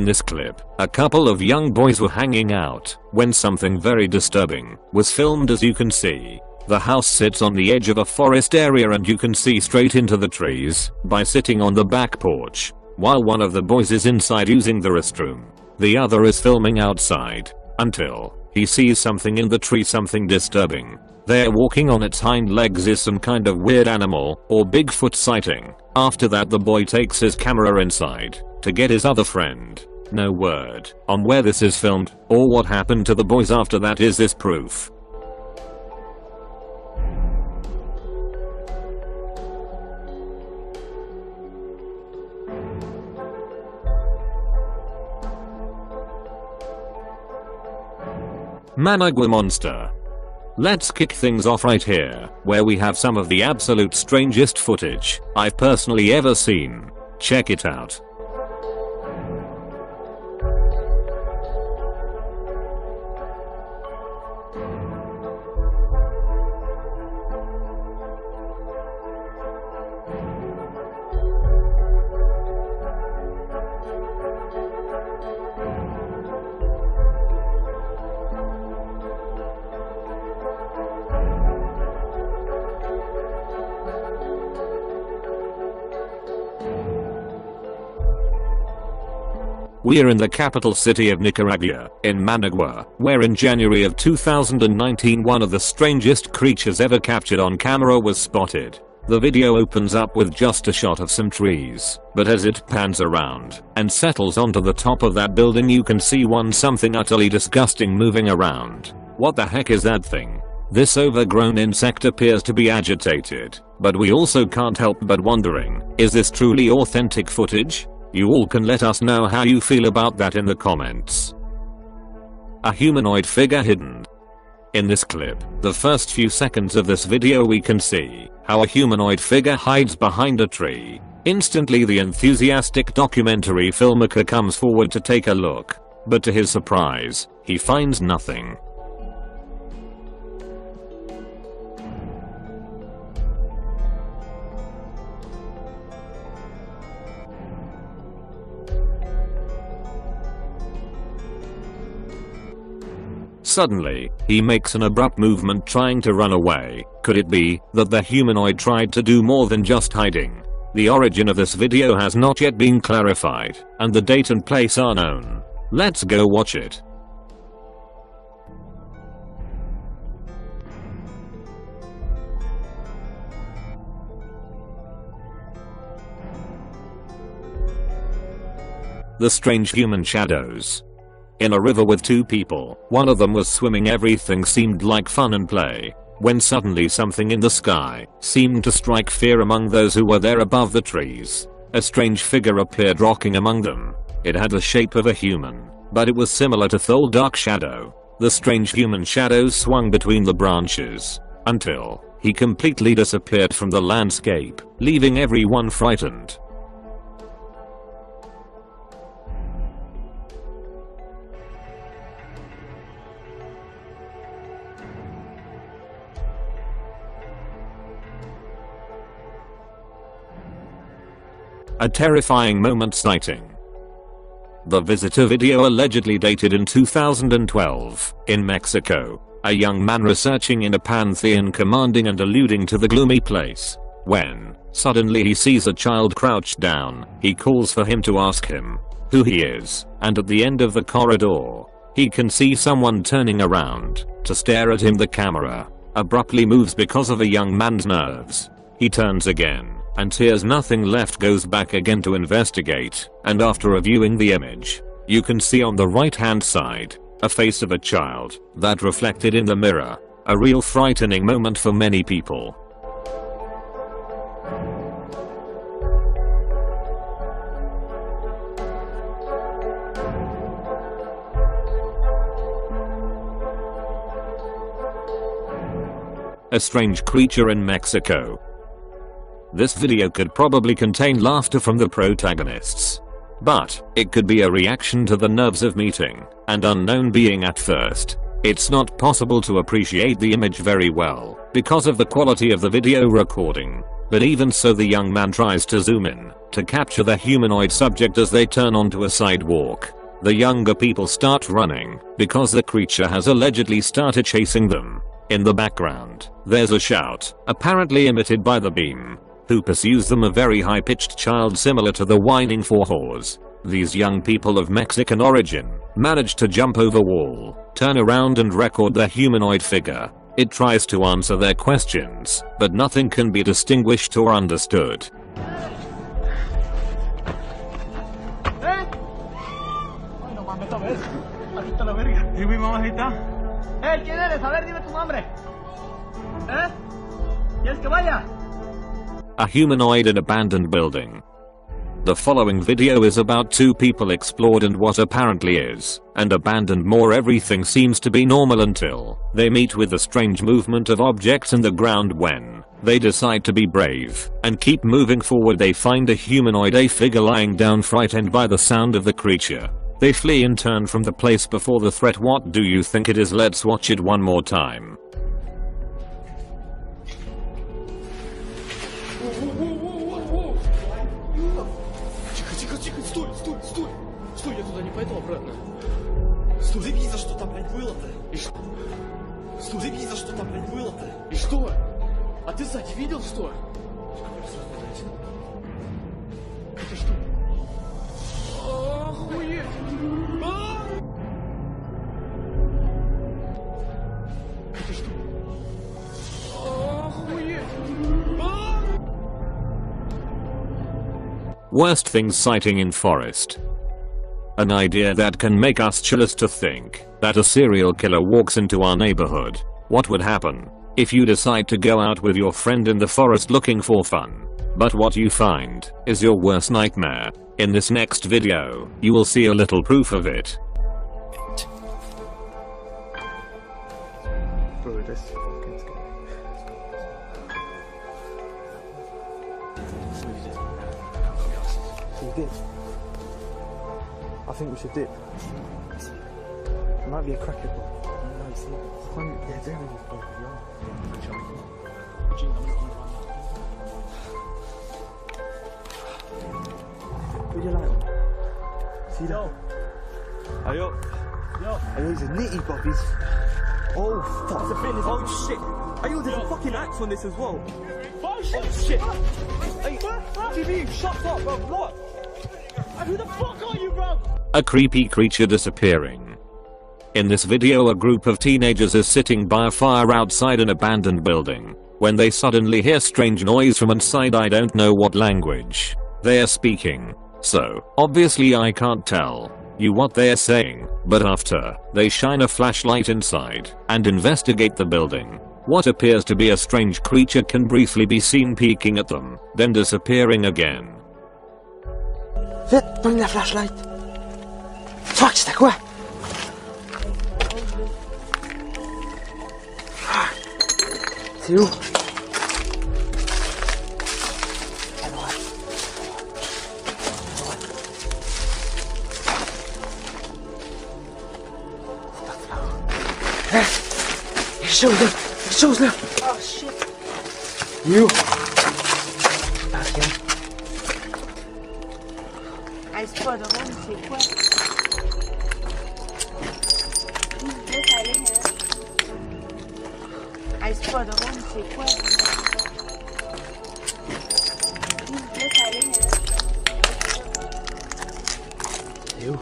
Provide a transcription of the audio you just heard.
In this clip, a couple of young boys were hanging out when something very disturbing was filmed. As you can see, the house sits on the edge of a forest area and you can see straight into the trees by sitting on the back porch. While one of the boys is inside using the restroom, the other is filming outside until he sees something in the tree, something disturbing. There walking on its hind legs is some kind of weird animal or Bigfoot sighting. After that, the boy takes his camera inside to get his other friend. No word on where this is filmed or what happened to the boys after that. Is this proof? Managua monster. Let's kick things off right here, where we have some of the absolute strangest footage I've personally ever seen. Check it out. We're in the capital city of Nicaragua, in Managua, where in January of 2019 one of the strangest creatures ever captured on camera was spotted. The video opens up with just a shot of some trees, but as it pans around and settles onto the top of that building, you can see something utterly disgusting moving around. What the heck is that thing? This overgrown insect appears to be agitated, but we also can't help but wondering, is this truly authentic footage? You all can let us know how you feel about that in the comments. A humanoid figure hidden. In this clip, the first few seconds of this video, we can see how a humanoid figure hides behind a tree. Instantly, the enthusiastic documentary filmmaker comes forward to take a look, but to his surprise, he finds nothing. Suddenly, he makes an abrupt movement trying to run away. Could it be that the humanoid tried to do more than just hiding? The origin of this video has not yet been clarified, and the date and place are known. Let's go watch it. The strange human shadows. In a river with two people, one of them was swimming. Everything seemed like fun and play, when suddenly something in the sky seemed to strike fear among those who were there above the trees. A strange figure appeared rocking among them. It had the shape of a human, but it was similar to Thol Dark Shadow. The strange human shadows swung between the branches until he completely disappeared from the landscape, leaving everyone frightened. A terrifying moment sighting. The visitor video allegedly dated in 2012, in Mexico. A young man researching in a pantheon, commanding and alluding to the gloomy place. When, suddenly he sees a child crouched down, he calls for him to ask him who he is, and at the end of the corridor, he can see someone turning around to stare at him. The camera abruptly moves because of a young man's nerves. He turns again and hears nothing left, goes back again to investigate, and after reviewing the image, you can see on the right hand side a face of a child that reflected in the mirror. A real frightening moment for many people. A strange creature in Mexico. This video could probably contain laughter from the protagonists, but it could be a reaction to the nerves of meeting an unknown being at first. It's not possible to appreciate the image very well because of the quality of the video recording. But even so, the young man tries to zoom in to capture the humanoid subject as they turn onto a sidewalk. The younger people start running because the creature has allegedly started chasing them. In the background, there's a shout, apparently emitted by the beam, who pursues them, a very high-pitched child similar to the whining for whores. These young people of Mexican origin manage to jump over wall, turn around and record the humanoid figure. It tries to answer their questions, but nothing can be distinguished or understood. ¿Quién eres? A ver, dime tu nombre. ¿Quieres que vaya? A humanoid in abandoned building. The following video is about two people explored and what apparently is an abandoned mall. Everything seems to be normal until they meet with the strange movement of objects in the ground. When they decide to be brave and keep moving forward, they find a humanoid figure lying down, frightened by the sound of the creature. They flee and turn from the place before the threat. What do you think it is? Let's watch it one more time. Стой, я туда не пойду обратно. Стой, заебись, за что там, блядь, было-то? И что? Стой, заебись, за что там, блядь, было-то? И что? А ты сзади видел, что? Это что? Охуеть! Это что? Охуеть! Worst things sighting in forest. An idea that can make us chillers to think that a serial killer walks into our neighborhood. What would happen if you decide to go out with your friend in the forest looking for fun, but what you find is your worst nightmare? In this next video, you will see a little proof of it. Bro, that's fucking scary. So we did. I think we should dip. It might be a cracker, bro. Yeah, there it is, bro. Put your light on. See that? Ayo. Ayo, he's a nitty, bro. He's... Oh, fuck. It's a business. Oh, shit. Ayo, there's a fucking axe on this as well. Oh, shit. Hey, what do you mean? Shut up, bro. What? Who the fuck are you, bro? A creepy creature disappearing. In this video, a group of teenagers is sitting by a fire outside an abandoned building when they suddenly hear strange noise from inside. I don't know what language they are speaking, so obviously I can't tell you what they are saying, but after they shine a flashlight inside and investigate the building, what appears to be a strange creature can briefly be seen peeking at them, then disappearing again. Bring the flashlight. Fuck, stick away. Two. Your shoes now. Oh shit. You. Back in. Ice-Podron, c'est quoi? Laisse aller, hein? Ice-Podron, c'est quoi? Laisse aller, hein? You.